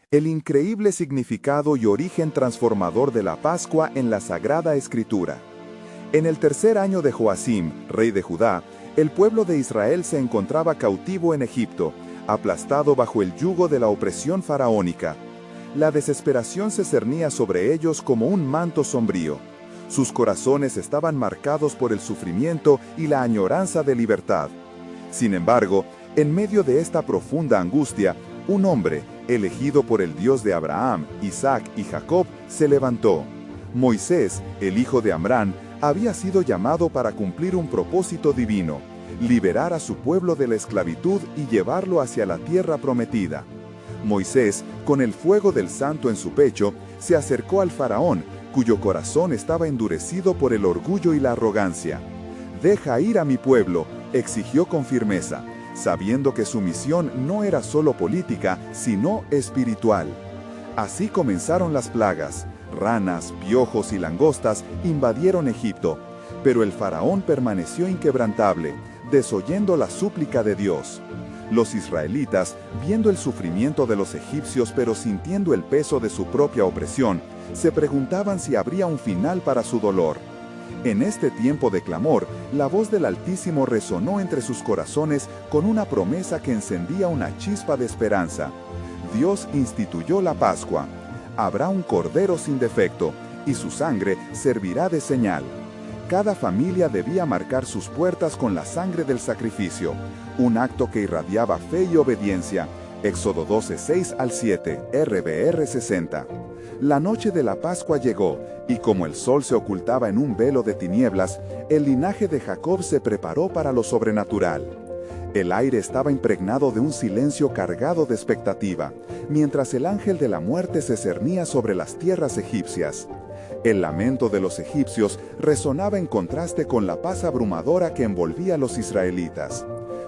El increíble significado y origen transformador de la Pascua en la Sagrada Escritura. En el tercer año de Joacim, rey de Judá, el pueblo de Israel se encontraba cautivo en Egipto, aplastado bajo el yugo de la opresión faraónica. La desesperación se cernía sobre ellos como un manto sombrío. Sus corazones estaban marcados por el sufrimiento y la añoranza de libertad. Sin embargo, en medio de esta profunda angustia, un hombre, elegido por el Dios de Abraham, Isaac y Jacob, se levantó. Moisés, el hijo de Amrán, había sido llamado para cumplir un propósito divino: liberar a su pueblo de la esclavitud y llevarlo hacia la tierra prometida. Moisés, con el fuego del santo en su pecho, se acercó al faraón, cuyo corazón estaba endurecido por el orgullo y la arrogancia. «Deja ir a mi pueblo», exigió con firmeza, sabiendo que su misión no era solo política, sino espiritual. Así comenzaron las plagas. Ranas, piojos y langostas invadieron Egipto, pero el faraón permaneció inquebrantable, desoyendo la súplica de Dios. Los israelitas, viendo el sufrimiento de los egipcios pero sintiendo el peso de su propia opresión, se preguntaban si habría un final para su dolor. En este tiempo de clamor, la voz del Altísimo resonó entre sus corazones con una promesa que encendía una chispa de esperanza. Dios instituyó la Pascua. Habrá un cordero sin defecto, y su sangre servirá de señal. Cada familia debía marcar sus puertas con la sangre del sacrificio, un acto que irradiaba fe y obediencia. Éxodo 12, 6 al 7, RBR 60. La noche de la Pascua llegó, y como el sol se ocultaba en un velo de tinieblas, el linaje de Jacob se preparó para lo sobrenatural. El aire estaba impregnado de un silencio cargado de expectativa, mientras el ángel de la muerte se cernía sobre las tierras egipcias. El lamento de los egipcios resonaba en contraste con la paz abrumadora que envolvía a los israelitas.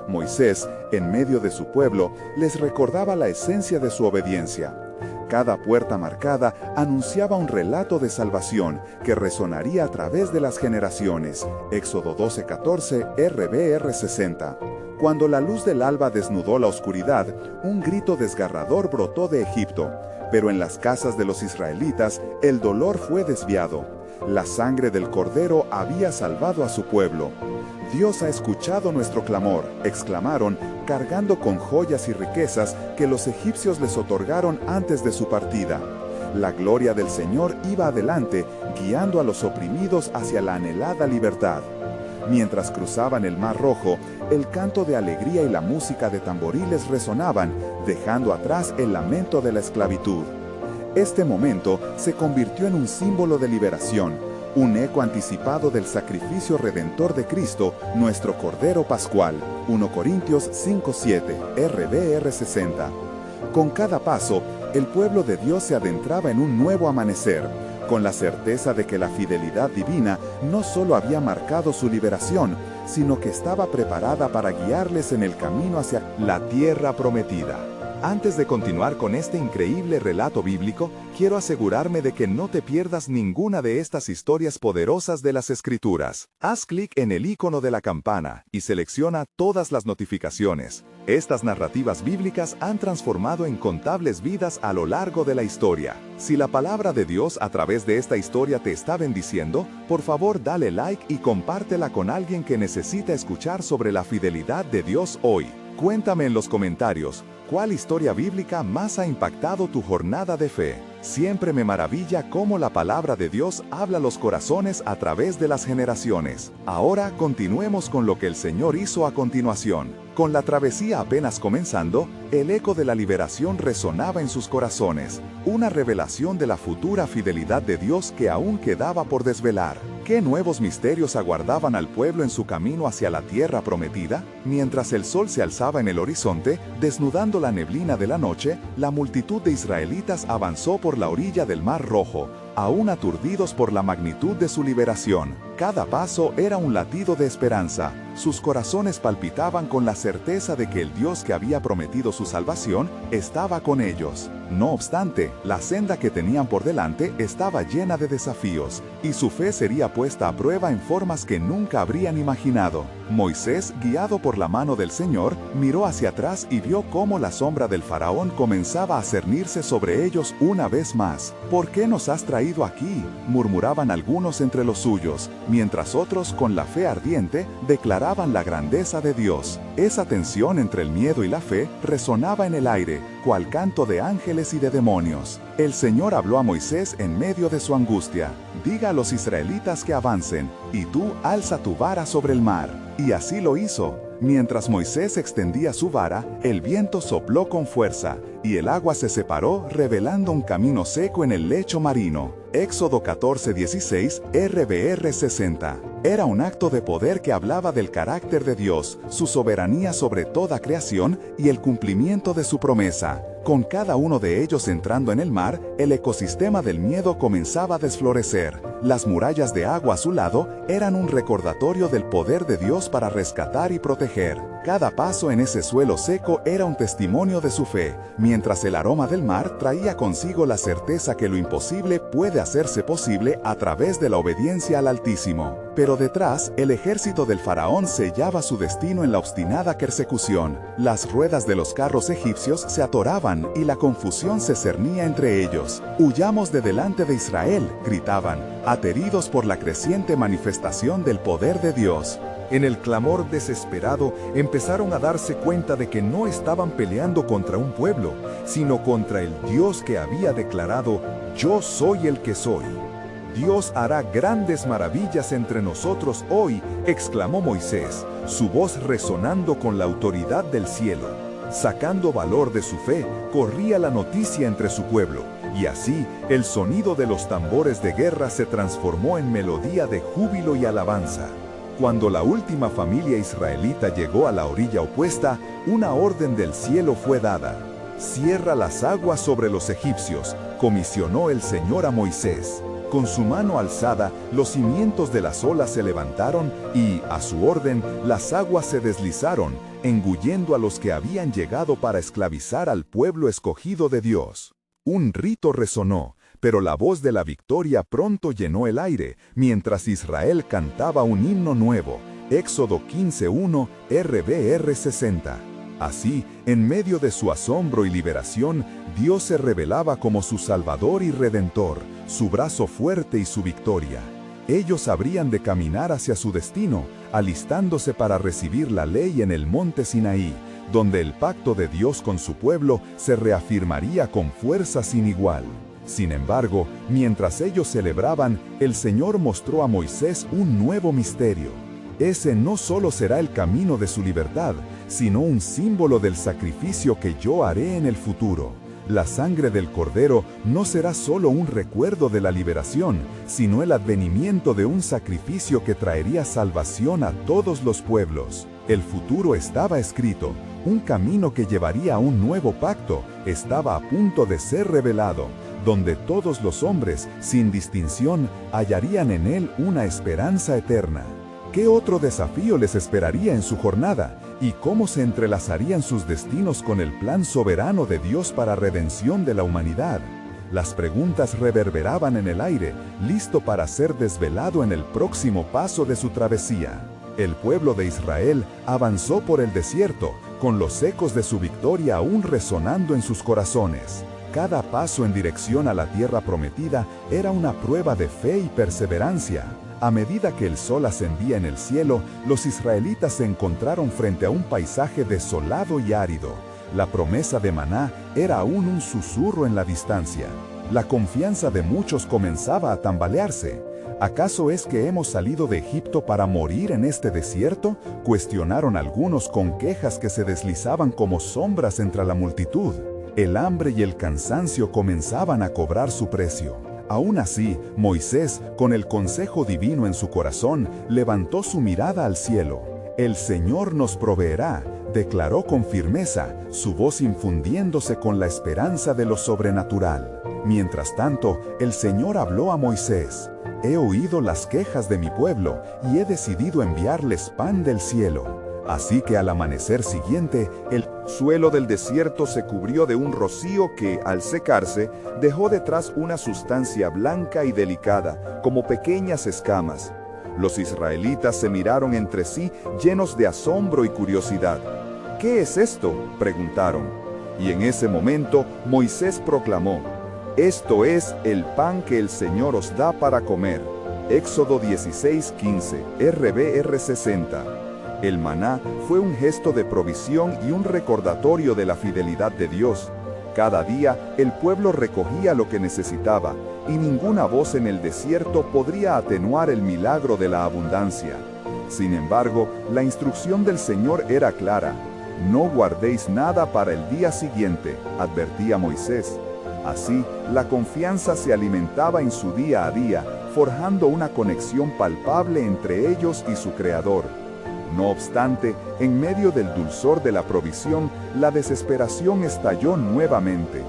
Moisés, en medio de su pueblo, les recordaba la esencia de su obediencia. Cada puerta marcada anunciaba un relato de salvación que resonaría a través de las generaciones. Éxodo 12:14, RBR 60. Cuando la luz del alba desnudó la oscuridad, un grito desgarrador brotó de Egipto. Pero en las casas de los israelitas, el dolor fue desviado. La sangre del Cordero había salvado a su pueblo. «Dios ha escuchado nuestro clamor», exclamaron, cargando con joyas y riquezas que los egipcios les otorgaron antes de su partida. La gloria del Señor iba adelante, guiando a los oprimidos hacia la anhelada libertad. Mientras cruzaban el Mar Rojo, el canto de alegría y la música de tamboriles resonaban, dejando atrás el lamento de la esclavitud. Este momento se convirtió en un símbolo de liberación, un eco anticipado del sacrificio redentor de Cristo, nuestro Cordero Pascual. 1 Corintios 5:7, RBR 60. Con cada paso, el pueblo de Dios se adentraba en un nuevo amanecer, con la certeza de que la fidelidad divina no solo había marcado su liberación, sino que estaba preparada para guiarles en el camino hacia la tierra prometida. Antes de continuar con este increíble relato bíblico, quiero asegurarme de que no te pierdas ninguna de estas historias poderosas de las Escrituras. Haz clic en el icono de la campana y selecciona todas las notificaciones. Estas narrativas bíblicas han transformado incontables vidas a lo largo de la historia. Si la palabra de Dios a través de esta historia te está bendiciendo, por favor dale like y compártela con alguien que necesita escuchar sobre la fidelidad de Dios hoy. Cuéntame en los comentarios, ¿cuál historia bíblica más ha impactado tu jornada de fe? Siempre me maravilla cómo la palabra de Dios habla a los corazones a través de las generaciones. Ahora continuemos con lo que el Señor hizo a continuación. Con la travesía apenas comenzando, el eco de la liberación resonaba en sus corazones, una revelación de la futura fidelidad de Dios que aún quedaba por desvelar. ¿Qué nuevos misterios aguardaban al pueblo en su camino hacia la tierra prometida? Mientras el sol se alzaba en el horizonte, desnudando la neblina de la noche, la multitud de israelitas avanzó por la orilla del Mar Rojo, aún aturdidos por la magnitud de su liberación. Cada paso era un latido de esperanza. Sus corazones palpitaban con la certeza de que el Dios que había prometido su salvación estaba con ellos. No obstante, la senda que tenían por delante estaba llena de desafíos, y su fe sería puesta a prueba en formas que nunca habrían imaginado. Moisés, guiado por la mano del Señor, miró hacia atrás y vio cómo la sombra del faraón comenzaba a cernirse sobre ellos una vez más. ¿Por qué nos has traído aquí?, murmuraban algunos entre los suyos, mientras otros, con la fe ardiente, declaraban la grandeza de Dios. Esa tensión entre el miedo y la fe resonaba en el aire, cual canto de ángeles y de demonios. El Señor habló a Moisés en medio de su angustia: diga a los israelitas que avancen, y tú alza tu vara sobre el mar. Y así lo hizo. Mientras Moisés extendía su vara, el viento sopló con fuerza, y el agua se separó, revelando un camino seco en el lecho marino. Éxodo 14:16, RBR 60. Era un acto de poder que hablaba del carácter de Dios, su soberanía sobre toda creación y el cumplimiento de su promesa. Con cada uno de ellos entrando en el mar, el ecosistema del miedo comenzaba a desflorecer. Las murallas de agua a su lado eran un recordatorio del poder de Dios para rescatar y proteger. Cada paso en ese suelo seco era un testimonio de su fe, mientras el aroma del mar traía consigo la certeza que lo imposible puede hacerse posible a través de la obediencia al Altísimo. Pero detrás, el ejército del faraón sellaba su destino en la obstinada persecución. Las ruedas de los carros egipcios se atoraban y la confusión se cernía entre ellos. «Huyamos de delante de Israel», gritaban, ateridos por la creciente manifestación del poder de Dios. En el clamor desesperado, empezaron a darse cuenta de que no estaban peleando contra un pueblo, sino contra el Dios que había declarado: «Yo soy el que soy». «Dios hará grandes maravillas entre nosotros hoy», exclamó Moisés, su voz resonando con la autoridad del cielo. Sacando valor de su fe, corría la noticia entre su pueblo, y así el sonido de los tambores de guerra se transformó en melodía de júbilo y alabanza. Cuando la última familia israelita llegó a la orilla opuesta, una orden del cielo fue dada: «Cierra las aguas sobre los egipcios», comisionó el Señor a Moisés. Con su mano alzada, los cimientos de las olas se levantaron y, a su orden, las aguas se deslizaron, engullendo a los que habían llegado para esclavizar al pueblo escogido de Dios. Un rito resonó, pero la voz de la victoria pronto llenó el aire, mientras Israel cantaba un himno nuevo. Éxodo 15:1, RBR 60. Así, en medio de su asombro y liberación, Dios se revelaba como su Salvador y Redentor, su brazo fuerte y su victoria. Ellos habrían de caminar hacia su destino, alistándose para recibir la ley en el monte Sinaí, donde el pacto de Dios con su pueblo se reafirmaría con fuerza sin igual. Sin embargo, mientras ellos celebraban, el Señor mostró a Moisés un nuevo misterio. Ese no solo será el camino de su libertad, sino un símbolo del sacrificio que yo haré en el futuro. La sangre del Cordero no será solo un recuerdo de la liberación, sino el advenimiento de un sacrificio que traería salvación a todos los pueblos. El futuro estaba escrito, un camino que llevaría a un nuevo pacto estaba a punto de ser revelado, donde todos los hombres, sin distinción, hallarían en él una esperanza eterna. ¿Qué otro desafío les esperaría en su jornada? ¿Y cómo se entrelazarían sus destinos con el plan soberano de Dios para redención de la humanidad? Las preguntas reverberaban en el aire, listo para ser desvelado en el próximo paso de su travesía. El pueblo de Israel avanzó por el desierto, con los ecos de su victoria aún resonando en sus corazones. Cada paso en dirección a la tierra prometida era una prueba de fe y perseverancia. A medida que el sol ascendía en el cielo, los israelitas se encontraron frente a un paisaje desolado y árido. La promesa de maná era aún un susurro en la distancia. La confianza de muchos comenzaba a tambalearse. ¿Acaso es que hemos salido de Egipto para morir en este desierto?, cuestionaron algunos con quejas que se deslizaban como sombras entre la multitud. El hambre y el cansancio comenzaban a cobrar su precio. Aún así, Moisés, con el consejo divino en su corazón, levantó su mirada al cielo. «El Señor nos proveerá», declaró con firmeza, su voz infundiéndose con la esperanza de lo sobrenatural. Mientras tanto, el Señor habló a Moisés: «He oído las quejas de mi pueblo y he decidido enviarles pan del cielo». Así que al amanecer siguiente, el suelo del desierto se cubrió de un rocío que, al secarse, dejó detrás una sustancia blanca y delicada, como pequeñas escamas. Los israelitas se miraron entre sí llenos de asombro y curiosidad. «¿Qué es esto?», preguntaron. Y en ese momento Moisés proclamó: «Esto es el pan que el Señor os da para comer». Éxodo 16:15, RBR 60. El maná fue un gesto de provisión y un recordatorio de la fidelidad de Dios. Cada día el pueblo recogía lo que necesitaba, y ninguna voz en el desierto podría atenuar el milagro de la abundancia. Sin embargo, la instrucción del Señor era clara: «No guardéis nada para el día siguiente», advertía Moisés. Así, la confianza se alimentaba en su día a día, forjando una conexión palpable entre ellos y su Creador. No obstante, en medio del dulzor de la provisión, la desesperación estalló nuevamente.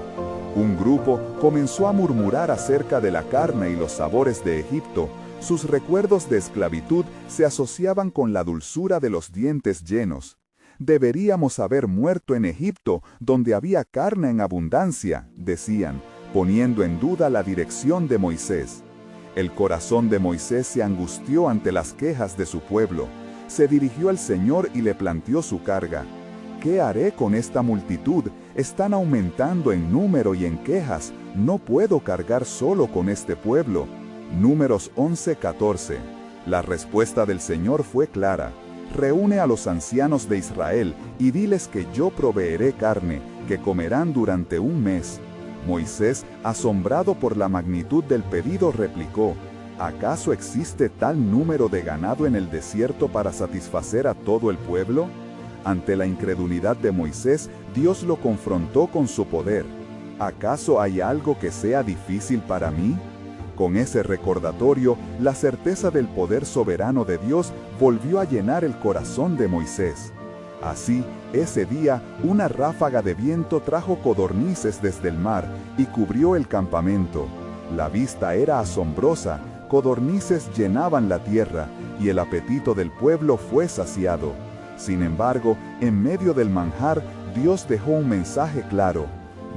Un grupo comenzó a murmurar acerca de la carne y los sabores de Egipto. Sus recuerdos de esclavitud se asociaban con la dulzura de los dientes llenos. «Deberíamos haber muerto en Egipto, donde había carne en abundancia», decían, poniendo en duda la dirección de Moisés. El corazón de Moisés se angustió ante las quejas de su pueblo. Se dirigió al Señor y le planteó su carga. «¿Qué haré con esta multitud? Están aumentando en número y en quejas. No puedo cargar solo con este pueblo». Números 11:14. La respuesta del Señor fue clara: «Reúne a los ancianos de Israel y diles que yo proveeré carne, que comerán durante un mes». Moisés, asombrado por la magnitud del pedido, replicó: «¿Acaso existe tal número de ganado en el desierto para satisfacer a todo el pueblo?». Ante la incredulidad de Moisés, Dios lo confrontó con su poder. «¿Acaso hay algo que sea difícil para mí?». Con ese recordatorio, la certeza del poder soberano de Dios volvió a llenar el corazón de Moisés. Así, ese día, una ráfaga de viento trajo codornices desde el mar y cubrió el campamento. La vista era asombrosa, codornices llenaban la tierra, y el apetito del pueblo fue saciado. Sin embargo, en medio del manjar, Dios dejó un mensaje claro: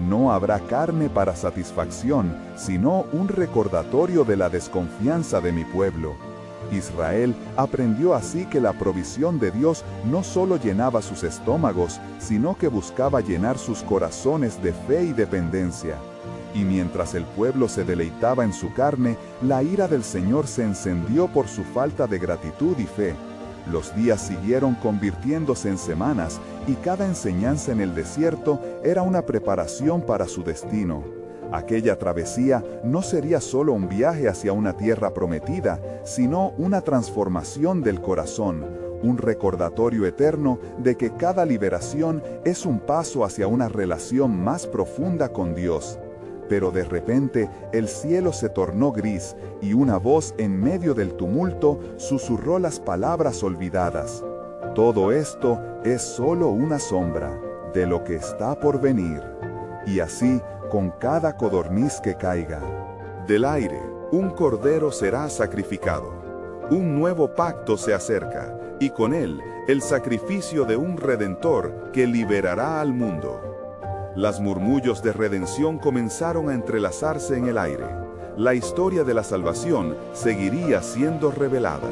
«No habrá carne para satisfacción, sino un recordatorio de la desconfianza de mi pueblo». Israel aprendió así que la provisión de Dios no solo llenaba sus estómagos, sino que buscaba llenar sus corazones de fe y dependencia. Y mientras el pueblo se deleitaba en su carne, la ira del Señor se encendió por su falta de gratitud y fe. Los días siguieron convirtiéndose en semanas, y cada enseñanza en el desierto era una preparación para su destino. Aquella travesía no sería solo un viaje hacia una tierra prometida, sino una transformación del corazón, un recordatorio eterno de que cada liberación es un paso hacia una relación más profunda con Dios. Pero de repente el cielo se tornó gris y una voz en medio del tumulto susurró las palabras olvidadas: «Todo esto es solo una sombra de lo que está por venir». Y así, con cada codorniz que caiga. Del aire, un cordero será sacrificado. Un nuevo pacto se acerca, y con él, el sacrificio de un Redentor que liberará al mundo. Las murmullos de redención comenzaron a entrelazarse en el aire. La historia de la salvación seguiría siendo revelada.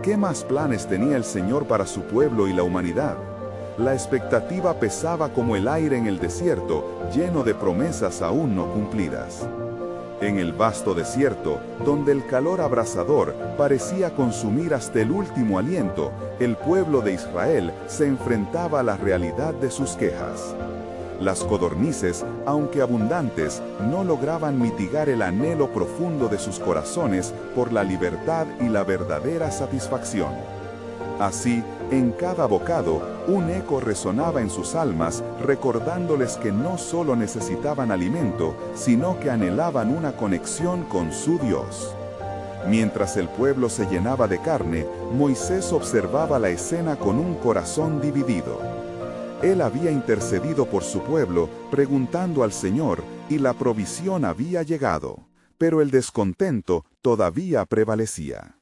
¿Qué más planes tenía el Señor para su pueblo y la humanidad? La expectativa pesaba como el aire en el desierto, lleno de promesas aún no cumplidas. En el vasto desierto, donde el calor abrasador parecía consumir hasta el último aliento, el pueblo de Israel se enfrentaba a la realidad de sus quejas. Las codornices, aunque abundantes, no lograban mitigar el anhelo profundo de sus corazones por la libertad y la verdadera satisfacción. Así, en cada bocado, un eco resonaba en sus almas, recordándoles que no solo necesitaban alimento, sino que anhelaban una conexión con su Dios. Mientras el pueblo se llenaba de carne, Moisés observaba la escena con un corazón dividido. Él había intercedido por su pueblo, preguntando al Señor, y la provisión había llegado, pero el descontento todavía prevalecía.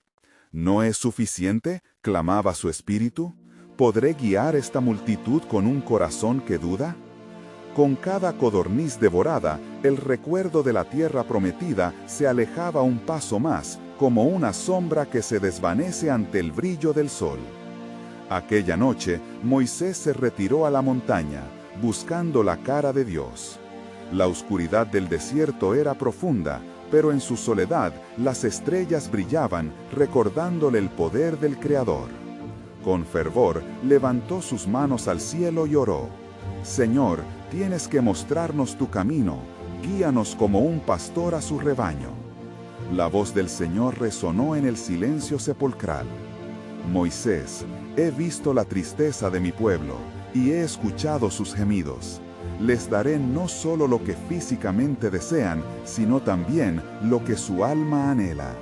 ¿No es suficiente?, clamaba su espíritu. ¿Podré guiar esta multitud con un corazón que duda? Con cada codorniz devorada, el recuerdo de la tierra prometida se alejaba un paso más, como una sombra que se desvanece ante el brillo del sol. Aquella noche, Moisés se retiró a la montaña, buscando la cara de Dios. La oscuridad del desierto era profunda, pero en su soledad las estrellas brillaban, recordándole el poder del Creador. Con fervor, levantó sus manos al cielo y oró: Señor, tienes que mostrarnos tu camino, guíanos como un pastor a su rebaño. La voz del Señor resonó en el silencio sepulcral: Moisés, he visto la tristeza de mi pueblo, y he escuchado sus gemidos. Les daré no solo lo que físicamente desean, sino también lo que su alma anhela.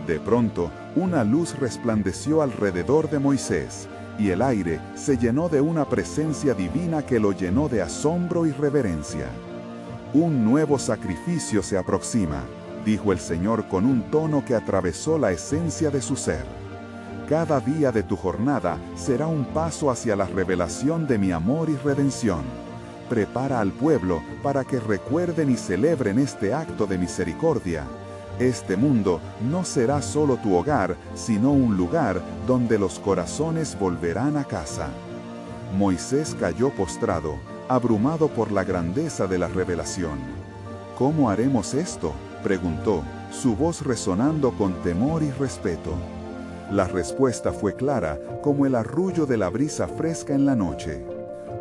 De pronto, una luz resplandeció alrededor de Moisés, y el aire se llenó de una presencia divina que lo llenó de asombro y reverencia. Un nuevo sacrificio se aproxima, dijo el Señor con un tono que atravesó la esencia de su ser. Cada día de tu jornada será un paso hacia la revelación de mi amor y redención. Prepara al pueblo para que recuerden y celebren este acto de misericordia. Este mundo no será solo tu hogar, sino un lugar donde los corazones volverán a casa. Moisés cayó postrado, abrumado por la grandeza de la revelación. ¿Cómo haremos esto?, preguntó, su voz resonando con temor y respeto. La respuesta fue clara, como el arrullo de la brisa fresca en la noche.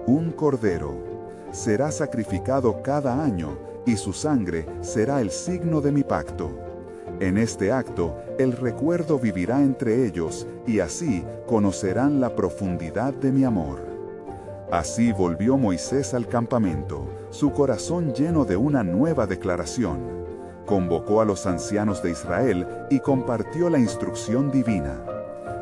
Un cordero será sacrificado cada año, y su sangre será el signo de mi pacto. En este acto, el recuerdo vivirá entre ellos, y así conocerán la profundidad de mi amor. Así volvió Moisés al campamento, su corazón lleno de una nueva declaración. Convocó a los ancianos de Israel y compartió la instrucción divina.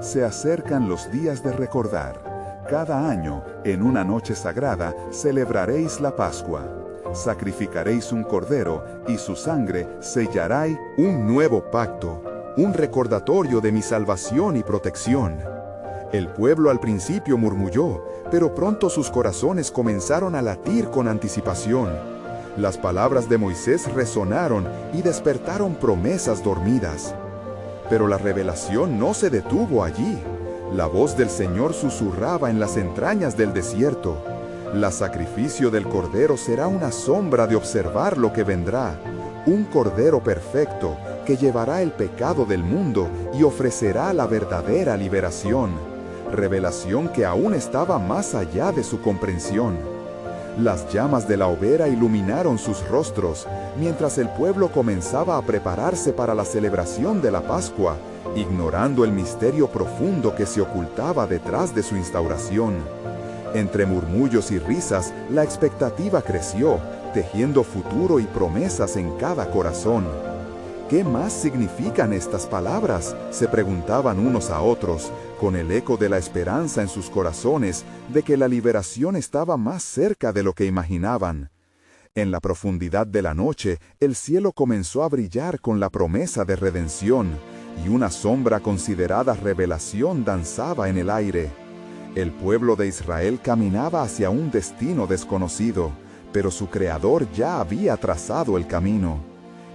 Se acercan los días de recordar. Cada año, en una noche sagrada, celebraréis la Pascua. Sacrificaréis un cordero, y su sangre sellará un nuevo pacto, un recordatorio de mi salvación y protección. El pueblo al principio murmuró, pero pronto sus corazones comenzaron a latir con anticipación. Las palabras de Moisés resonaron y despertaron promesas dormidas. Pero la revelación no se detuvo allí. La voz del Señor susurraba en las entrañas del desierto. El sacrificio del cordero será una sombra de observar lo que vendrá. Un cordero perfecto que llevará el pecado del mundo y ofrecerá la verdadera liberación. Revelación que aún estaba más allá de su comprensión. Las llamas de la hoguera iluminaron sus rostros, mientras el pueblo comenzaba a prepararse para la celebración de la Pascua, ignorando el misterio profundo que se ocultaba detrás de su instauración. Entre murmullos y risas, la expectativa creció, tejiendo futuro y promesas en cada corazón. ¿Qué más significan estas palabras?, se preguntaban unos a otros, con el eco de la esperanza en sus corazones de que la liberación estaba más cerca de lo que imaginaban. En la profundidad de la noche, el cielo comenzó a brillar con la promesa de redención, y una sombra considerada revelación danzaba en el aire. El pueblo de Israel caminaba hacia un destino desconocido, pero su Creador ya había trazado el camino.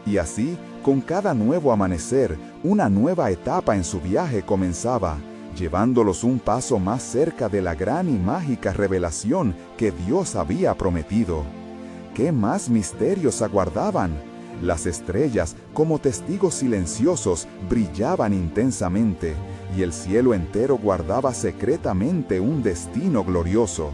Y así, con cada nuevo amanecer, una nueva etapa en su viaje comenzaba, llevándolos un paso más cerca de la gran y mágica revelación que Dios había prometido. ¿Qué más misterios aguardaban? Las estrellas, como testigos silenciosos, brillaban intensamente, y el cielo entero guardaba secretamente un destino glorioso.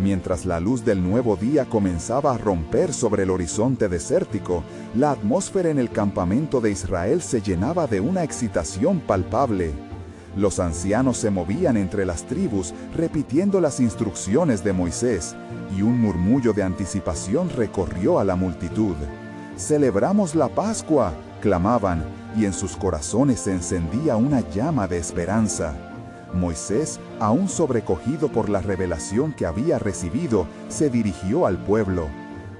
Mientras la luz del nuevo día comenzaba a romper sobre el horizonte desértico, la atmósfera en el campamento de Israel se llenaba de una excitación palpable. Los ancianos se movían entre las tribus, repitiendo las instrucciones de Moisés, y un murmullo de anticipación recorrió a la multitud. «¡Celebramos la Pascua!», clamaban, y en sus corazones se encendía una llama de esperanza. Moisés, aún sobrecogido por la revelación que había recibido, se dirigió al pueblo.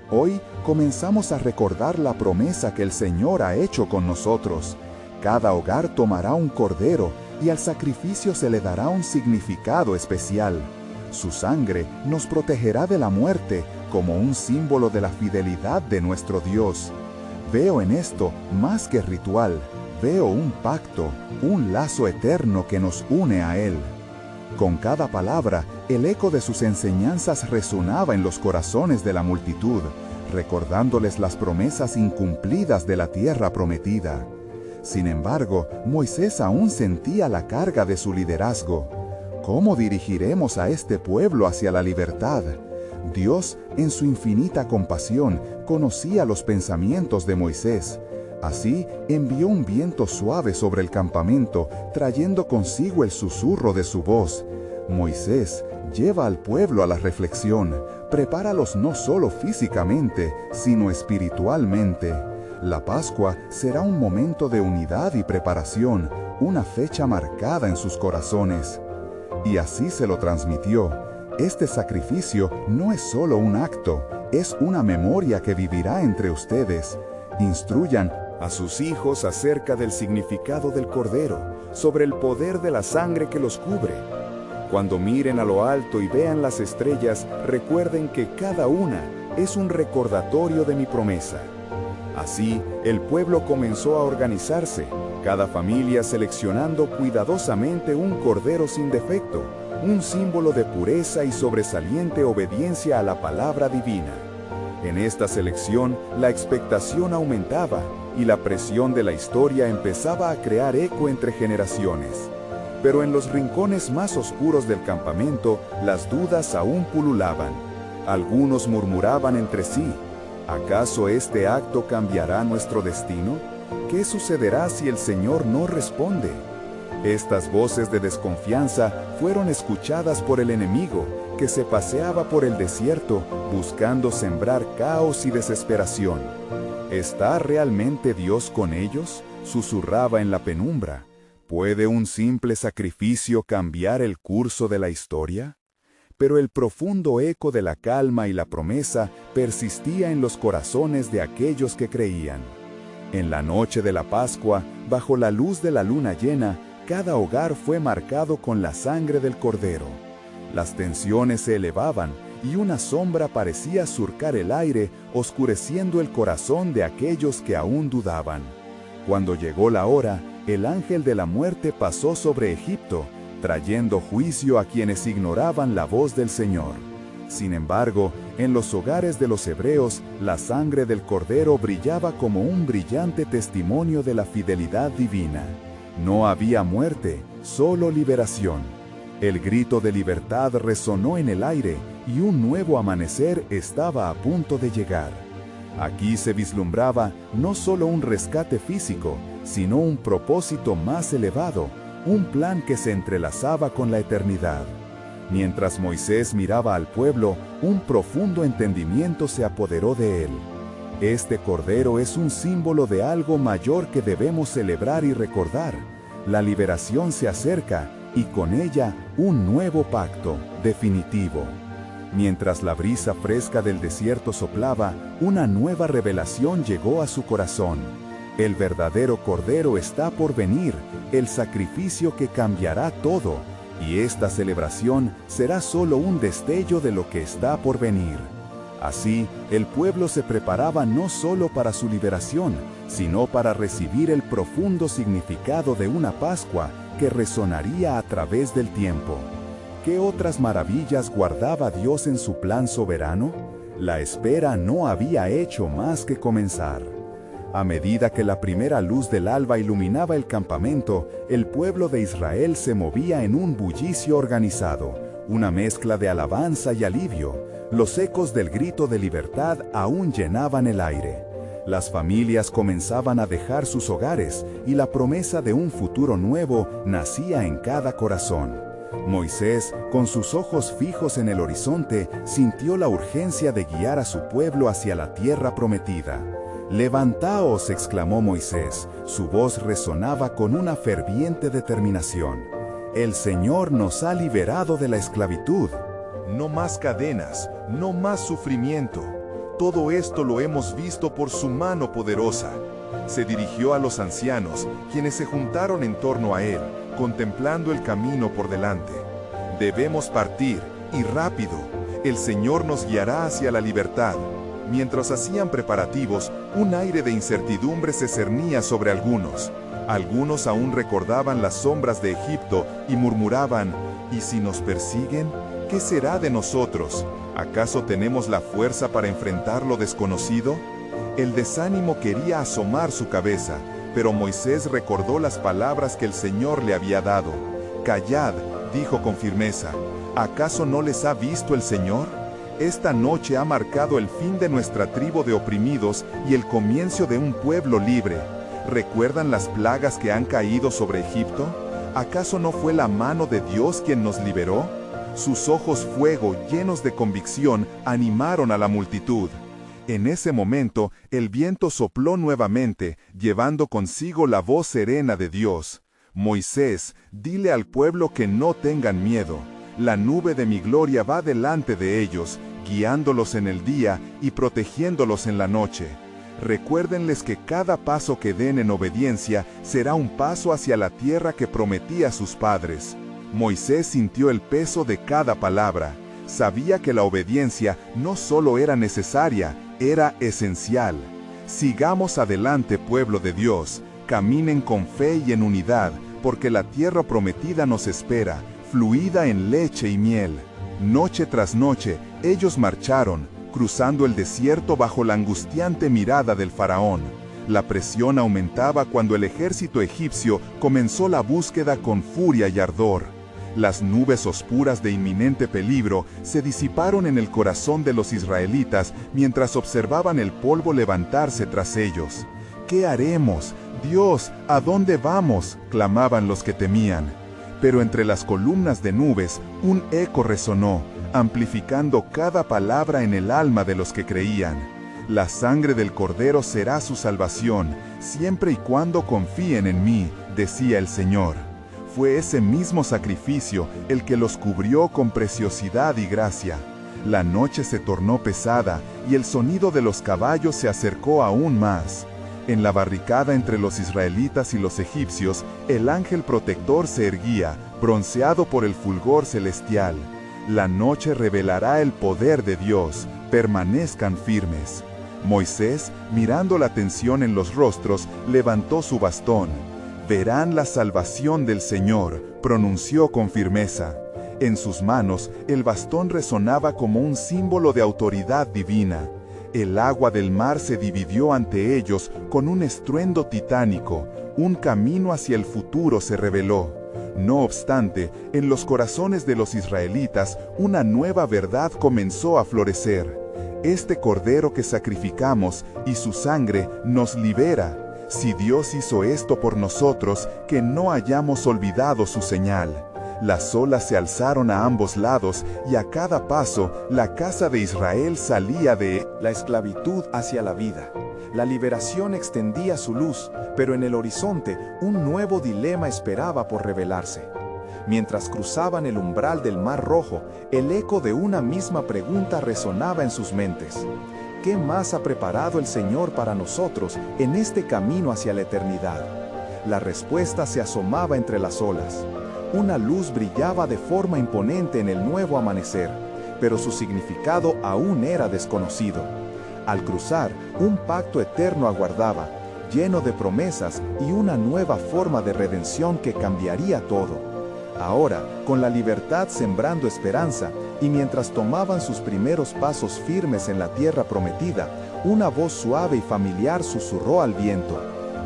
Hoy comenzamos a recordar la promesa que el Señor ha hecho con nosotros. Cada hogar tomará un cordero y al sacrificio se le dará un significado especial. Su sangre nos protegerá de la muerte, como un símbolo de la fidelidad de nuestro Dios. Veo en esto más que ritual, veo un pacto, un lazo eterno que nos une a Él. Con cada palabra, el eco de sus enseñanzas resonaba en los corazones de la multitud, recordándoles las promesas incumplidas de la tierra prometida. Sin embargo, Moisés aún sentía la carga de su liderazgo. ¿Cómo dirigiremos a este pueblo hacia la libertad? Dios, en su infinita compasión, conocía los pensamientos de Moisés. Así, envió un viento suave sobre el campamento, trayendo consigo el susurro de su voz. Moisés lleva al pueblo a la reflexión, prepáralos no solo físicamente, sino espiritualmente. La Pascua será un momento de unidad y preparación, una fecha marcada en sus corazones. Y así se lo transmitió. Este sacrificio no es solo un acto, es una memoria que vivirá entre ustedes. Instruyan a sus hijos acerca del significado del Cordero, sobre el poder de la sangre que los cubre. Cuando miren a lo alto y vean las estrellas, recuerden que cada una es un recordatorio de mi promesa. Así, el pueblo comenzó a organizarse, cada familia seleccionando cuidadosamente un cordero sin defecto, un símbolo de pureza y sobresaliente obediencia a la palabra divina. En esta selección, la expectación aumentaba y la presión de la historia empezaba a crear eco entre generaciones. Pero en los rincones más oscuros del campamento, las dudas aún pululaban. Algunos murmuraban entre sí: ¿acaso este acto cambiará nuestro destino? ¿Qué sucederá si el Señor no responde? Estas voces de desconfianza fueron escuchadas por el enemigo, que se paseaba por el desierto buscando sembrar caos y desesperación. ¿Está realmente Dios con ellos?, susurraba en la penumbra. ¿Puede un simple sacrificio cambiar el curso de la historia? Pero el profundo eco de la calma y la promesa persistía en los corazones de aquellos que creían. En la noche de la Pascua, bajo la luz de la luna llena, cada hogar fue marcado con la sangre del Cordero. Las tensiones se elevaban y una sombra parecía surcar el aire, oscureciendo el corazón de aquellos que aún dudaban. Cuando llegó la hora, el ángel de la muerte pasó sobre Egipto, trayendo juicio a quienes ignoraban la voz del Señor. Sin embargo, en los hogares de los hebreos, la sangre del Cordero brillaba como un brillante testimonio de la fidelidad divina. No había muerte, solo liberación. El grito de libertad resonó en el aire y un nuevo amanecer estaba a punto de llegar. Aquí se vislumbraba no solo un rescate físico, sino un propósito más elevado, un plan que se entrelazaba con la eternidad. Mientras Moisés miraba al pueblo, un profundo entendimiento se apoderó de él. Este Cordero es un símbolo de algo mayor que debemos celebrar y recordar. La liberación se acerca y con ella un nuevo pacto, definitivo. Mientras la brisa fresca del desierto soplaba, una nueva revelación llegó a su corazón. El verdadero Cordero está por venir, el sacrificio que cambiará todo, y esta celebración será solo un destello de lo que está por venir. Así, el pueblo se preparaba no solo para su liberación, sino para recibir el profundo significado de una Pascua que resonaría a través del tiempo. ¿Qué otras maravillas guardaba Dios en su plan soberano? La espera no había hecho más que comenzar. A medida que la primera luz del alba iluminaba el campamento, el pueblo de Israel se movía en un bullicio organizado, una mezcla de alabanza y alivio. Los ecos del grito de libertad aún llenaban el aire. Las familias comenzaban a dejar sus hogares y la promesa de un futuro nuevo nacía en cada corazón. Moisés, con sus ojos fijos en el horizonte, sintió la urgencia de guiar a su pueblo hacia la tierra prometida. «Levantaos», exclamó Moisés, su voz resonaba con una ferviente determinación. «El Señor nos ha liberado de la esclavitud». No más cadenas, no más sufrimiento. Todo esto lo hemos visto por su mano poderosa. Se dirigió a los ancianos, quienes se juntaron en torno a él, contemplando el camino por delante. Debemos partir, y rápido. el Señor nos guiará hacia la libertad. Mientras hacían preparativos, un aire de incertidumbre se cernía sobre algunos. Algunos aún recordaban las sombras de Egipto y murmuraban, ¿y si nos persiguen? ¿Qué será de nosotros? ¿Acaso tenemos la fuerza para enfrentar lo desconocido? El desánimo quería asomar su cabeza, pero Moisés recordó las palabras que el Señor le había dado. «Callad», dijo con firmeza, ¿acaso no les ha visto el Señor? Esta noche ha marcado el fin de nuestra tribu de oprimidos y el comienzo de un pueblo libre. ¿Recuerdan las plagas que han caído sobre Egipto? ¿Acaso no fue la mano de Dios quien nos liberó? Sus ojos fuego, llenos de convicción, animaron a la multitud. En ese momento, el viento sopló nuevamente, llevando consigo la voz serena de Dios. Moisés, dile al pueblo que no tengan miedo. La nube de mi gloria va delante de ellos, guiándolos en el día y protegiéndolos en la noche. Recuérdenles que cada paso que den en obediencia será un paso hacia la tierra que prometí a sus padres. Moisés sintió el peso de cada palabra. Sabía que la obediencia no solo era necesaria, era esencial. Sigamos adelante, pueblo de Dios. Caminen con fe y en unidad, porque la tierra prometida nos espera, fluida en leche y miel. Noche tras noche, ellos marcharon, cruzando el desierto bajo la angustiante mirada del faraón. La presión aumentaba cuando el ejército egipcio comenzó la búsqueda con furia y ardor. Las nubes oscuras de inminente peligro se disiparon en el corazón de los israelitas mientras observaban el polvo levantarse tras ellos. «¿Qué haremos? Dios, ¿a dónde vamos?», clamaban los que temían. Pero entre las columnas de nubes, un eco resonó, amplificando cada palabra en el alma de los que creían. «La sangre del Cordero será su salvación, siempre y cuando confíen en mí», decía el Señor. Fue ese mismo sacrificio el que los cubrió con preciosidad y gracia. La noche se tornó pesada y el sonido de los caballos se acercó aún más. En la barricada entre los israelitas y los egipcios, el ángel protector se erguía, bronceado por el fulgor celestial. La noche revelará el poder de Dios, permanezcan firmes. Moisés, mirando la tensión en los rostros, levantó su bastón. «Verán la salvación del Señor», pronunció con firmeza. En sus manos, el bastón resonaba como un símbolo de autoridad divina. El agua del mar se dividió ante ellos con un estruendo titánico. Un camino hacia el futuro se reveló. No obstante, en los corazones de los israelitas, una nueva verdad comenzó a florecer. Este cordero que sacrificamos y su sangre nos libera. Si Dios hizo esto por nosotros, que no hayamos olvidado su señal. Las olas se alzaron a ambos lados y a cada paso la casa de Israel salía de la esclavitud hacia la vida. La liberación extendía su luz, pero en el horizonte un nuevo dilema esperaba por revelarse. Mientras cruzaban el umbral del Mar Rojo, el eco de una misma pregunta resonaba en sus mentes. ¿Qué más ha preparado el Señor para nosotros en este camino hacia la eternidad? La respuesta se asomaba entre las olas. Una luz brillaba de forma imponente en el nuevo amanecer, pero su significado aún era desconocido. Al cruzar, un pacto eterno aguardaba, lleno de promesas y una nueva forma de redención que cambiaría todo. Ahora, con la libertad sembrando esperanza, y mientras tomaban sus primeros pasos firmes en la tierra prometida, una voz suave y familiar susurró al viento: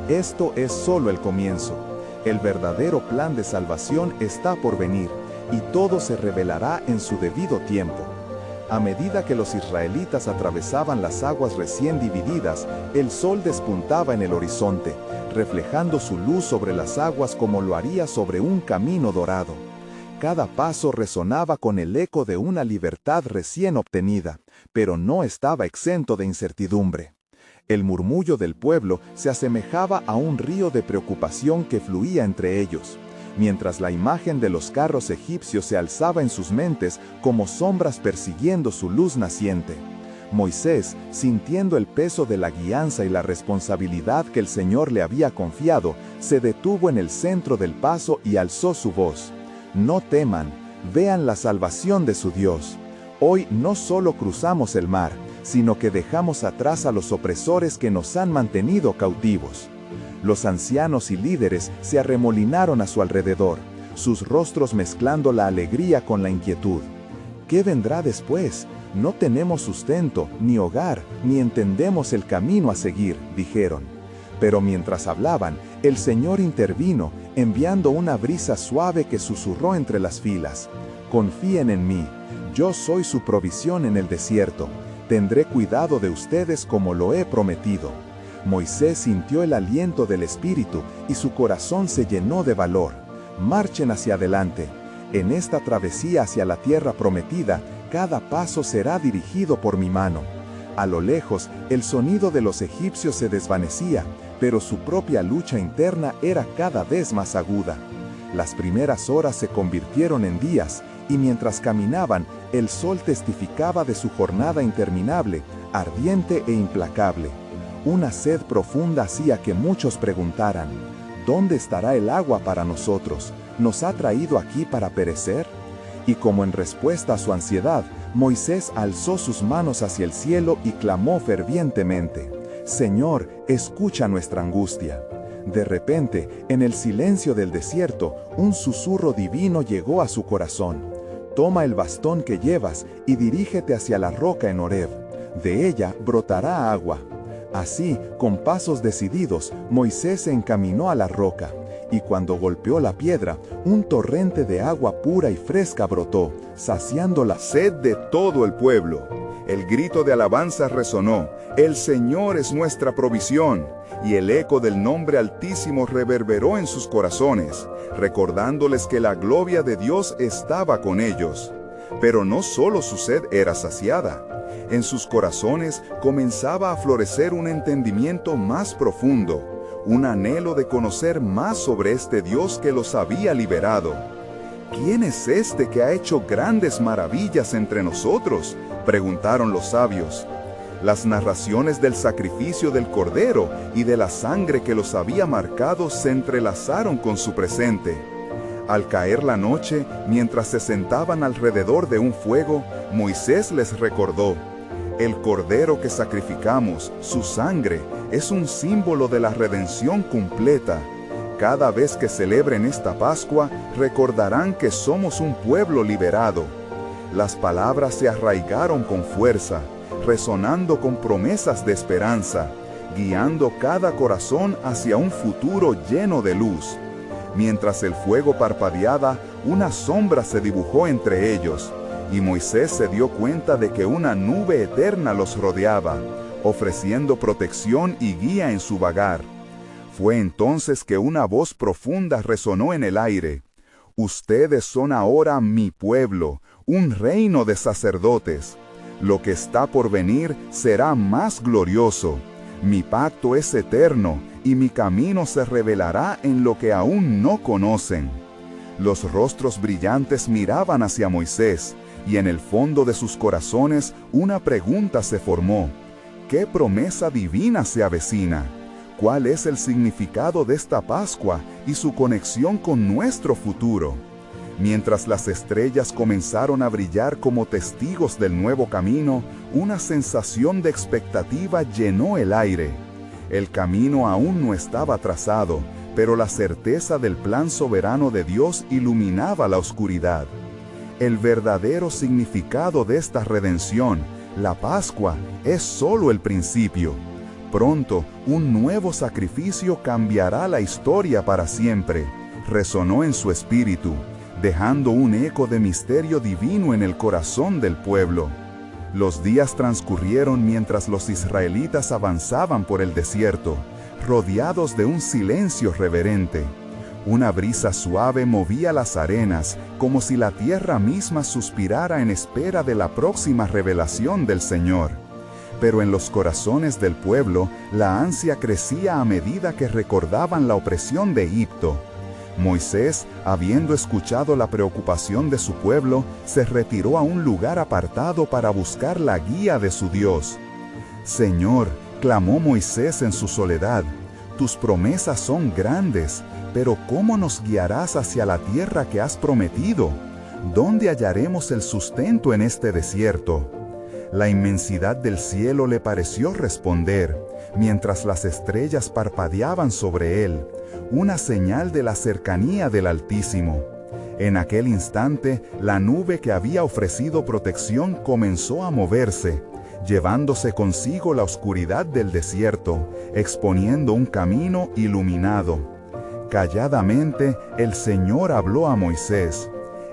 «Esto es solo el comienzo. El verdadero plan de salvación está por venir, y todo se revelará en su debido tiempo». A medida que los israelitas atravesaban las aguas recién divididas, el sol despuntaba en el horizonte, reflejando su luz sobre las aguas como lo haría sobre un camino dorado. Cada paso resonaba con el eco de una libertad recién obtenida, pero no estaba exento de incertidumbre. El murmullo del pueblo se asemejaba a un río de preocupación que fluía entre ellos, mientras la imagen de los carros egipcios se alzaba en sus mentes como sombras persiguiendo su luz naciente. Moisés, sintiendo el peso de la guianza y la responsabilidad que el Señor le había confiado, se detuvo en el centro del paso y alzó su voz: «No teman, vean la salvación de su Dios. Hoy no solo cruzamos el mar, sino que dejamos atrás a los opresores que nos han mantenido cautivos. Los ancianos y líderes se arremolinaron a su alrededor, sus rostros mezclando la alegría con la inquietud. ¿Qué vendrá después? No tenemos sustento, ni hogar, ni entendemos el camino a seguir, dijeron. Pero mientras hablaban, el Señor intervino, enviando una brisa suave que susurró entre las filas. Confíen en mí, yo soy su provisión en el desierto. Tendré cuidado de ustedes como lo he prometido. Moisés sintió el aliento del Espíritu y su corazón se llenó de valor. Marchen hacia adelante. En esta travesía hacia la tierra prometida, cada paso será dirigido por mi mano. A lo lejos, el sonido de los egipcios se desvanecía, pero su propia lucha interna era cada vez más aguda. Las primeras horas se convirtieron en días, y mientras caminaban, el sol testificaba de su jornada interminable, ardiente e implacable. Una sed profunda hacía que muchos preguntaran: ¿dónde estará el agua para nosotros? ¿Nos ha traído aquí para perecer? Y como en respuesta a su ansiedad, Moisés alzó sus manos hacia el cielo y clamó fervientemente: Señor, escucha nuestra angustia. De repente, en el silencio del desierto, un susurro divino llegó a su corazón. Toma el bastón que llevas y dirígete hacia la roca en Horeb. De ella brotará agua. Así, con pasos decididos, Moisés se encaminó a la roca, y cuando golpeó la piedra, un torrente de agua pura y fresca brotó, saciando la sed de todo el pueblo. El grito de alabanza resonó: El Señor es nuestra provisión, y el eco del nombre Altísimo reverberó en sus corazones, recordándoles que la gloria de Dios estaba con ellos. Pero no solo su sed era saciada. En sus corazones comenzaba a florecer un entendimiento más profundo, un anhelo de conocer más sobre este Dios que los había liberado. ¿Quién es este que ha hecho grandes maravillas entre nosotros?, preguntaron los sabios. Las narraciones del sacrificio del Cordero y de la sangre que los había marcado se entrelazaron con su presente. Al caer la noche, mientras se sentaban alrededor de un fuego, Moisés les recordó: el Cordero que sacrificamos, su sangre, es un símbolo de la redención completa. Cada vez que celebren esta Pascua, recordarán que somos un pueblo liberado. Las palabras se arraigaron con fuerza, resonando con promesas de esperanza, guiando cada corazón hacia un futuro lleno de luz. Mientras el fuego parpadeaba, una sombra se dibujó entre ellos, y Moisés se dio cuenta de que una nube eterna los rodeaba, ofreciendo protección y guía en su vagar. Fue entonces que una voz profunda resonó en el aire: Ustedes son ahora mi pueblo, un reino de sacerdotes. Lo que está por venir será más glorioso. Mi pacto es eterno, y mi camino se revelará en lo que aún no conocen. Los rostros brillantes miraban hacia Moisés, y en el fondo de sus corazones una pregunta se formó: ¿qué promesa divina se avecina? ¿Cuál es el significado de esta Pascua y su conexión con nuestro futuro? Mientras las estrellas comenzaron a brillar como testigos del nuevo camino, una sensación de expectativa llenó el aire. El camino aún no estaba trazado, pero la certeza del plan soberano de Dios iluminaba la oscuridad. El verdadero significado de esta redención, la Pascua, es solo el principio. Pronto, un nuevo sacrificio cambiará la historia para siempre, resonó en su espíritu, dejando un eco de misterio divino en el corazón del pueblo. Los días transcurrieron mientras los israelitas avanzaban por el desierto, rodeados de un silencio reverente. Una brisa suave movía las arenas, como si la tierra misma suspirara en espera de la próxima revelación del Señor. Pero en los corazones del pueblo, la ansia crecía a medida que recordaban la opresión de Egipto. Moisés, habiendo escuchado la preocupación de su pueblo, se retiró a un lugar apartado para buscar la guía de su Dios. Señor, clamó Moisés en su soledad, tus promesas son grandes, pero ¿cómo nos guiarás hacia la tierra que has prometido? ¿dónde hallaremos el sustento en este desierto? La inmensidad del cielo le pareció responder, mientras las estrellas parpadeaban sobre él, una señal de la cercanía del Altísimo. En aquel instante, la nube que había ofrecido protección comenzó a moverse, llevándose consigo la oscuridad del desierto, exponiendo un camino iluminado. Calladamente, el Señor habló a Moisés: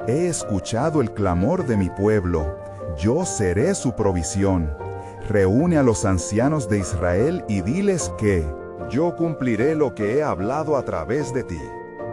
«He escuchado el clamor de mi pueblo, yo seré su provisión. Reúne a los ancianos de Israel y diles que yo cumpliré lo que he hablado a través de ti».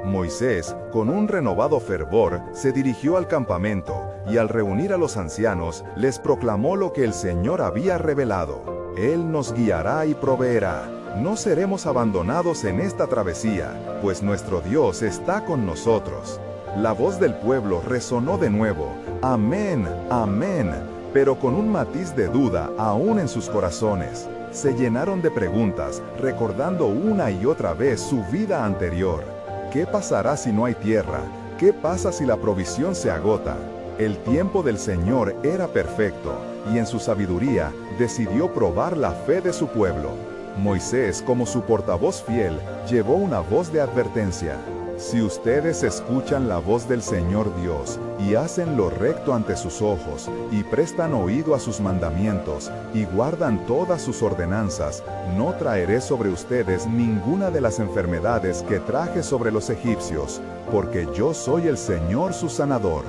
Moisés, con un renovado fervor, se dirigió al campamento y al reunir a los ancianos, les proclamó lo que el Señor había revelado. Él nos guiará y proveerá. No seremos abandonados en esta travesía, pues nuestro Dios está con nosotros. La voz del pueblo resonó de nuevo: «Amén, amén», pero con un matiz de duda aún en sus corazones. Se llenaron de preguntas, recordando una y otra vez su vida anterior. ¿Qué pasará si no hay tierra? ¿Qué pasa si la provisión se agota? El tiempo del Señor era perfecto, y en su sabiduría decidió probar la fe de su pueblo. Moisés, como su portavoz fiel, llevó una voz de advertencia: «Si ustedes escuchan la voz del Señor Dios, y hacen lo recto ante sus ojos, y prestan oído a sus mandamientos, y guardan todas sus ordenanzas, no traeré sobre ustedes ninguna de las enfermedades que traje sobre los egipcios, porque yo soy el Señor su sanador».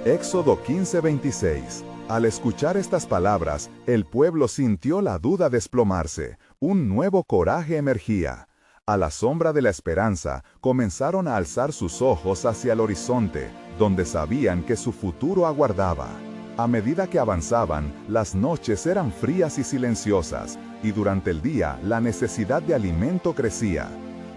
Éxodo 15:26. Al escuchar estas palabras, el pueblo sintió la duda desplomarse, un nuevo coraje emergía. A la sombra de la esperanza, comenzaron a alzar sus ojos hacia el horizonte, donde sabían que su futuro aguardaba. A medida que avanzaban, las noches eran frías y silenciosas, y durante el día la necesidad de alimento crecía.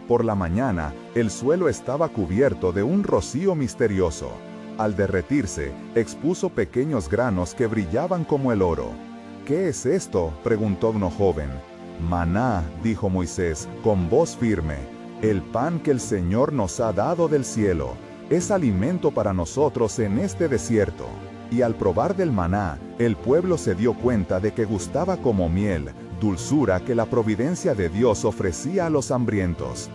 Por la mañana, el suelo estaba cubierto de un rocío misterioso. Al derretirse, expuso pequeños granos que brillaban como el oro. «¿Qué es esto?», preguntó uno joven. «Maná», dijo Moisés, con voz firme, «el pan que el Señor nos ha dado del cielo, es alimento para nosotros en este desierto». Y al probar del maná, el pueblo se dio cuenta de que gustaba como miel, dulzura que la providencia de Dios ofrecía a los hambrientos.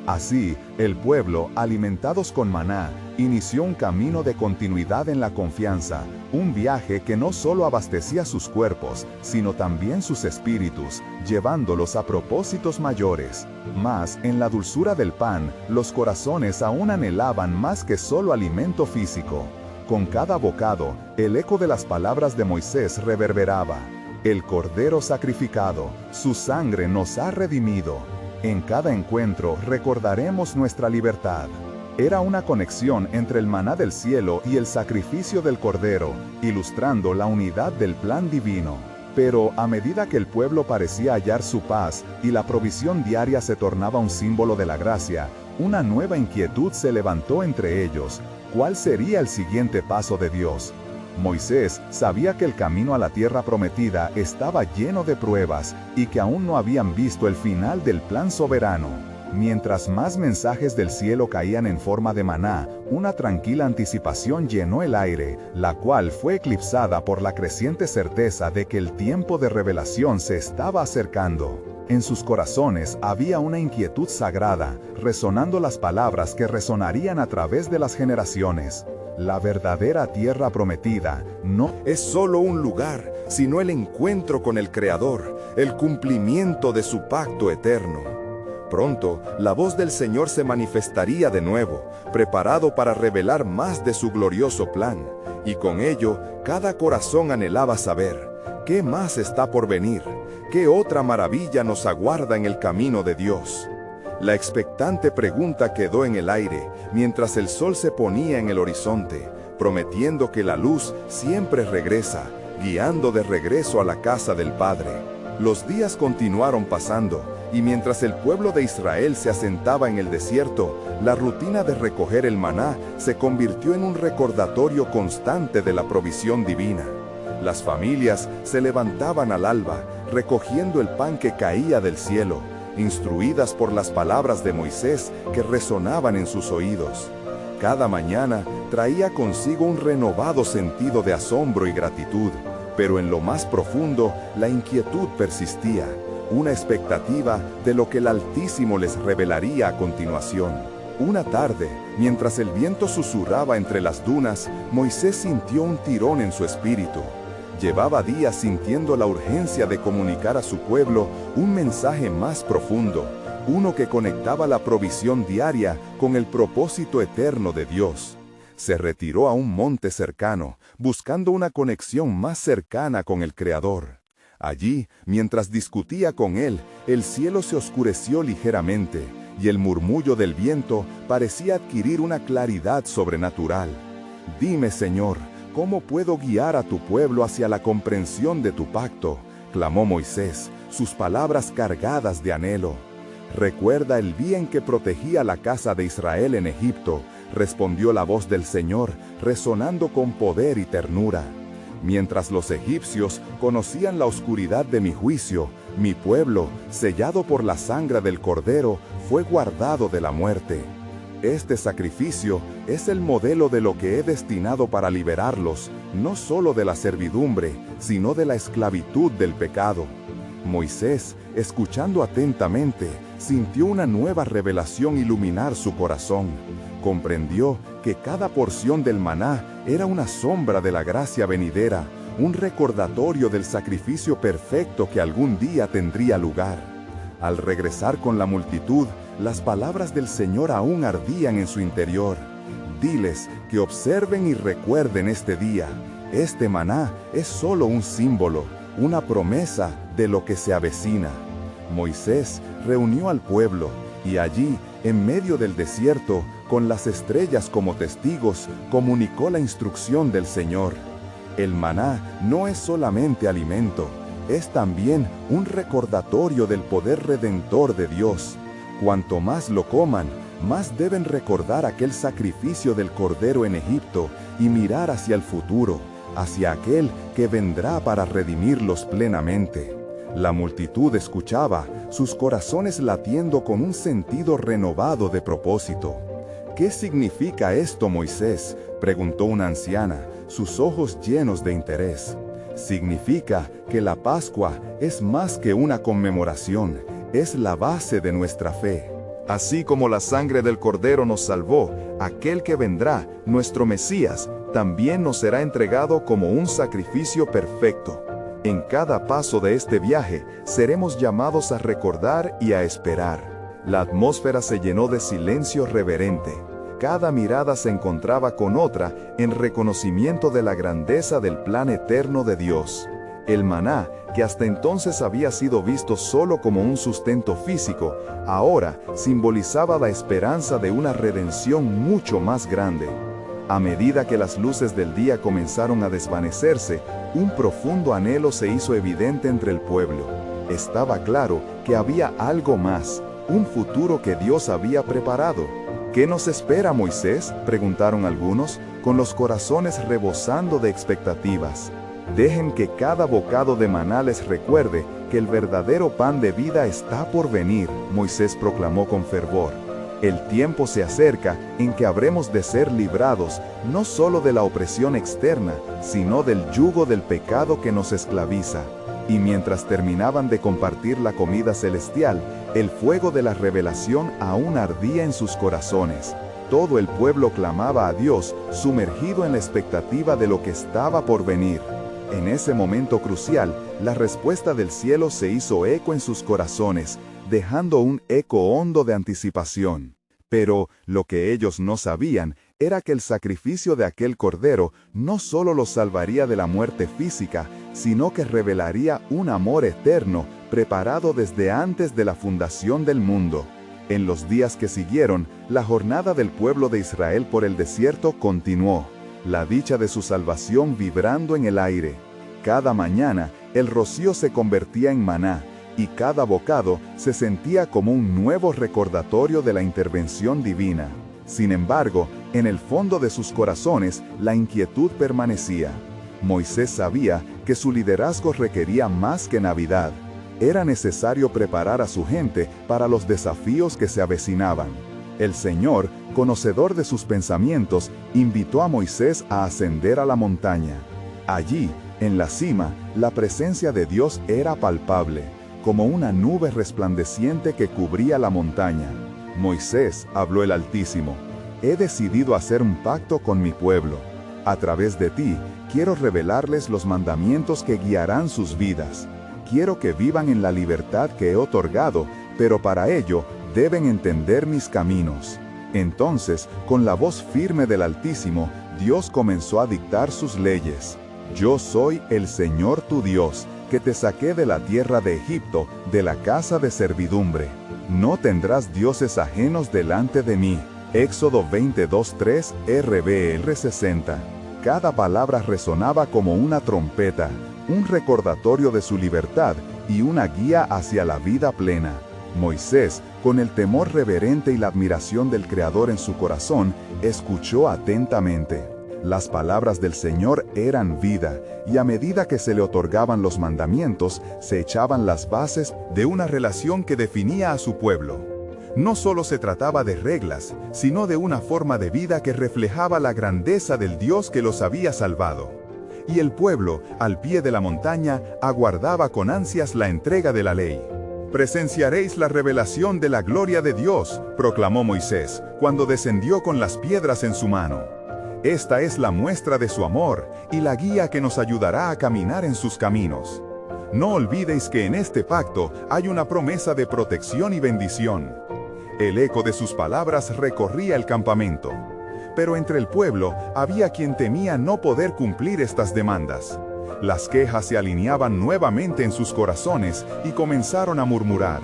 Así, el pueblo, alimentados con maná, inició un camino de continuidad en la confianza, un viaje que no solo abastecía sus cuerpos, sino también sus espíritus, llevándolos a propósitos mayores. Mas, en la dulzura del pan, los corazones aún anhelaban más que solo alimento físico. Con cada bocado, el eco de las palabras de Moisés reverberaba: «El Cordero sacrificado, su sangre nos ha redimido». En cada encuentro recordaremos nuestra libertad. Era una conexión entre el maná del cielo y el sacrificio del Cordero, ilustrando la unidad del plan divino. Pero a medida que el pueblo parecía hallar su paz y la provisión diaria se tornaba un símbolo de la gracia, una nueva inquietud se levantó entre ellos: ¿cuál sería el siguiente paso de Dios? Moisés sabía que el camino a la tierra prometida estaba lleno de pruebas y que aún no habían visto el final del plan soberano. Mientras más mensajes del cielo caían en forma de maná, una tranquila anticipación llenó el aire, la cual fue eclipsada por la creciente certeza de que el tiempo de revelación se estaba acercando. En sus corazones había una inquietud sagrada, resonando las palabras que resonarían a través de las generaciones. La verdadera tierra prometida no es solo un lugar, sino el encuentro con el Creador, el cumplimiento de su pacto eterno. Pronto, la voz del Señor se manifestaría de nuevo, preparado para revelar más de su glorioso plan, y con ello, cada corazón anhelaba saber: ¿qué más está por venir? ¿Qué otra maravilla nos aguarda en el camino de Dios? La expectante pregunta quedó en el aire, mientras el sol se ponía en el horizonte, prometiendo que la luz siempre regresa, guiando de regreso a la casa del Padre. Los días continuaron pasando, y mientras el pueblo de Israel se asentaba en el desierto, la rutina de recoger el maná se convirtió en un recordatorio constante de la provisión divina. Las familias se levantaban al alba, recogiendo el pan que caía del cielo, instruidas por las palabras de Moisés que resonaban en sus oídos. Cada mañana traía consigo un renovado sentido de asombro y gratitud, pero en lo más profundo la inquietud persistía, una expectativa de lo que el Altísimo les revelaría a continuación. Una tarde, mientras el viento susurraba entre las dunas, Moisés sintió un tirón en su espíritu. Llevaba días sintiendo la urgencia de comunicar a su pueblo un mensaje más profundo, uno que conectaba la provisión diaria con el propósito eterno de Dios. Se retiró a un monte cercano, buscando una conexión más cercana con el Creador. Allí, mientras discutía con él, el cielo se oscureció ligeramente, y el murmullo del viento parecía adquirir una claridad sobrenatural. «Dime, Señor, ¿cómo puedo guiar a tu pueblo hacia la comprensión de tu pacto?», clamó Moisés, sus palabras cargadas de anhelo. «Recuerda el bien que protegía la casa de Israel en Egipto», respondió la voz del Señor, resonando con poder y ternura. «Mientras los egipcios conocían la oscuridad de mi juicio, mi pueblo, sellado por la sangre del Cordero, fue guardado de la muerte. Este sacrificio es el modelo de lo que he destinado para liberarlos, no solo de la servidumbre, sino de la esclavitud del pecado». Moisés, escuchando atentamente, sintió una nueva revelación iluminar su corazón. Comprendió que cada porción del maná era una sombra de la gracia venidera, un recordatorio del sacrificio perfecto que algún día tendría lugar. Al regresar con la multitud, las palabras del Señor aún ardían en su interior. «Diles que observen y recuerden este día. Este maná es solo un símbolo, una promesa de lo que se avecina». Moisés reunió al pueblo, y allí, en medio del desierto, con las estrellas como testigos, comunicó la instrucción del Señor. El maná no es solamente alimento, es también un recordatorio del poder redentor de Dios. Cuanto más lo coman, más deben recordar aquel sacrificio del Cordero en Egipto y mirar hacia el futuro, hacia aquel que vendrá para redimirlos plenamente. La multitud escuchaba, sus corazones latiendo con un sentido renovado de propósito. «¿Qué significa esto, Moisés?», preguntó una anciana, sus ojos llenos de interés. «Significa que la Pascua es más que una conmemoración, es la base de nuestra fe. Así como la sangre del Cordero nos salvó, aquel que vendrá, nuestro Mesías, también nos será entregado como un sacrificio perfecto. En cada paso de este viaje, seremos llamados a recordar y a esperar». La atmósfera se llenó de silencio reverente. Cada mirada se encontraba con otra en reconocimiento de la grandeza del plan eterno de Dios. El maná, que hasta entonces había sido visto solo como un sustento físico, ahora simbolizaba la esperanza de una redención mucho más grande. A medida que las luces del día comenzaron a desvanecerse, un profundo anhelo se hizo evidente entre el pueblo. Estaba claro que había algo más, un futuro que Dios había preparado. «¿Qué nos espera, Moisés?», preguntaron algunos, con los corazones rebosando de expectativas. «Dejen que cada bocado de maná les recuerde que el verdadero pan de vida está por venir», Moisés proclamó con fervor. «El tiempo se acerca en que habremos de ser librados no solo de la opresión externa, sino del yugo del pecado que nos esclaviza». Y mientras terminaban de compartir la comida celestial, el fuego de la revelación aún ardía en sus corazones. Todo el pueblo clamaba a Dios, sumergido en la expectativa de lo que estaba por venir. En ese momento crucial, la respuesta del cielo se hizo eco en sus corazones, dejando un eco hondo de anticipación. Pero lo que ellos no sabían era que el sacrificio de aquel cordero no solo los salvaría de la muerte física, sino que revelaría un amor eterno preparado desde antes de la fundación del mundo. En los días que siguieron, la jornada del pueblo de Israel por el desierto continuó, la dicha de su salvación vibrando en el aire. Cada mañana, el rocío se convertía en maná, y cada bocado se sentía como un nuevo recordatorio de la intervención divina. Sin embargo, en el fondo de sus corazones, la inquietud permanecía. Moisés sabía que su liderazgo requería más que Navidad. Era necesario preparar a su gente para los desafíos que se avecinaban. El Señor, conocedor de sus pensamientos, invitó a Moisés a ascender a la montaña. Allí, en la cima, la presencia de Dios era palpable, como una nube resplandeciente que cubría la montaña. Moisés, habló el Altísimo, he decidido hacer un pacto con mi pueblo. A través de ti, quiero revelarles los mandamientos que guiarán sus vidas. Quiero que vivan en la libertad que he otorgado, pero para ello deben entender mis caminos. Entonces, con la voz firme del Altísimo, Dios comenzó a dictar sus leyes. Yo soy el Señor tu Dios, que te saqué de la tierra de Egipto, de la casa de servidumbre. No tendrás dioses ajenos delante de mí. Éxodo 22:3, RBR 60. Cada palabra resonaba como una trompeta, un recordatorio de su libertad y una guía hacia la vida plena. Moisés, con el temor reverente y la admiración del Creador en su corazón, escuchó atentamente. Las palabras del Señor eran vida, y a medida que se le otorgaban los mandamientos, se echaban las bases de una relación que definía a su pueblo. No solo se trataba de reglas, sino de una forma de vida que reflejaba la grandeza del Dios que los había salvado. Y el pueblo, al pie de la montaña, aguardaba con ansias la entrega de la ley. Presenciaréis la revelación de la gloria de Dios, proclamó Moisés, cuando descendió con las piedras en su mano. Esta es la muestra de su amor y la guía que nos ayudará a caminar en sus caminos. No olvidéis que en este pacto hay una promesa de protección y bendición. El eco de sus palabras recorría el campamento. Pero entre el pueblo había quien temía no poder cumplir estas demandas. Las quejas se alineaban nuevamente en sus corazones y comenzaron a murmurar: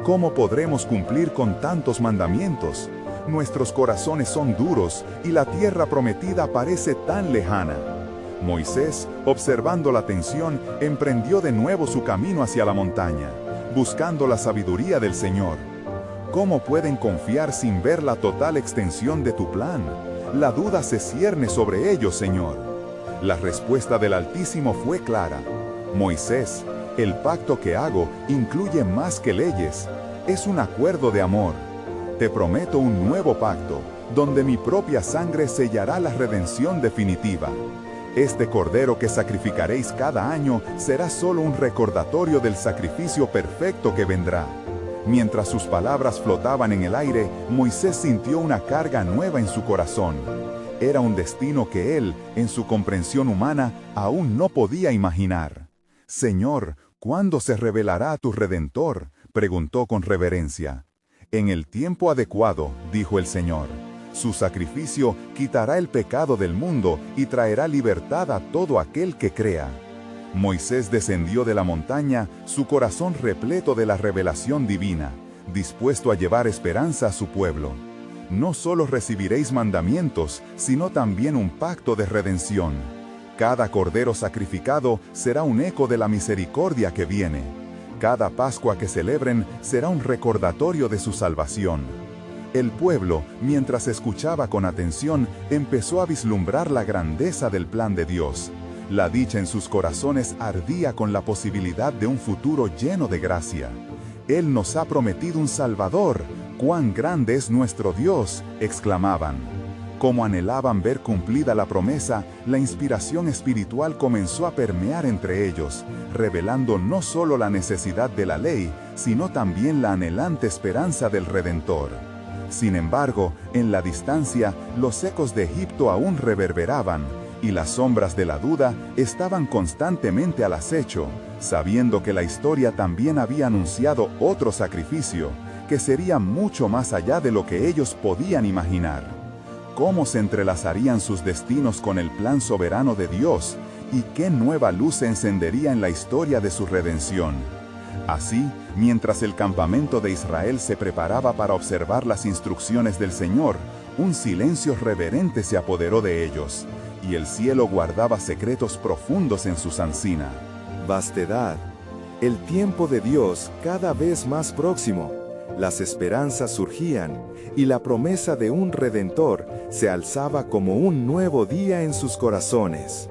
¿cómo podremos cumplir con tantos mandamientos? Nuestros corazones son duros y la tierra prometida parece tan lejana. Moisés, observando la tensión, emprendió de nuevo su camino hacia la montaña, buscando la sabiduría del Señor. ¿Cómo pueden confiar sin ver la total extensión de tu plan? La duda se cierne sobre ellos, Señor. La respuesta del Altísimo fue clara. Moisés, el pacto que hago incluye más que leyes. Es un acuerdo de amor. Te prometo un nuevo pacto, donde mi propia sangre sellará la redención definitiva. Este cordero que sacrificaréis cada año será solo un recordatorio del sacrificio perfecto que vendrá. Mientras sus palabras flotaban en el aire, Moisés sintió una carga nueva en su corazón. Era un destino que él, en su comprensión humana, aún no podía imaginar. Señor, ¿cuándo se revelará tu Redentor?, preguntó con reverencia. En el tiempo adecuado, dijo el Señor. Su sacrificio quitará el pecado del mundo y traerá libertad a todo aquel que crea. Moisés descendió de la montaña, su corazón repleto de la revelación divina, dispuesto a llevar esperanza a su pueblo. No solo recibiréis mandamientos, sino también un pacto de redención. Cada cordero sacrificado será un eco de la misericordia que viene. Cada Pascua que celebren será un recordatorio de su salvación. El pueblo, mientras escuchaba con atención, empezó a vislumbrar la grandeza del plan de Dios. La dicha en sus corazones ardía con la posibilidad de un futuro lleno de gracia. Él nos ha prometido un Salvador. ¡Cuán grande es nuestro Dios!, exclamaban. Como anhelaban ver cumplida la promesa, la inspiración espiritual comenzó a permear entre ellos, revelando no solo la necesidad de la ley, sino también la anhelante esperanza del Redentor. Sin embargo, en la distancia, los ecos de Egipto aún reverberaban, y las sombras de la duda estaban constantemente al acecho, sabiendo que la historia también había anunciado otro sacrificio, que sería mucho más allá de lo que ellos podían imaginar. ¿Cómo se entrelazarían sus destinos con el plan soberano de Dios? ¿Y qué nueva luz se encendería en la historia de su redención? Así, mientras el campamento de Israel se preparaba para observar las instrucciones del Señor, un silencio reverente se apoderó de ellos, y el cielo guardaba secretos profundos en su encina. Vastedad. El tiempo de Dios cada vez más próximo. Las esperanzas surgían, y la promesa de un Redentor se alzaba como un nuevo día en sus corazones.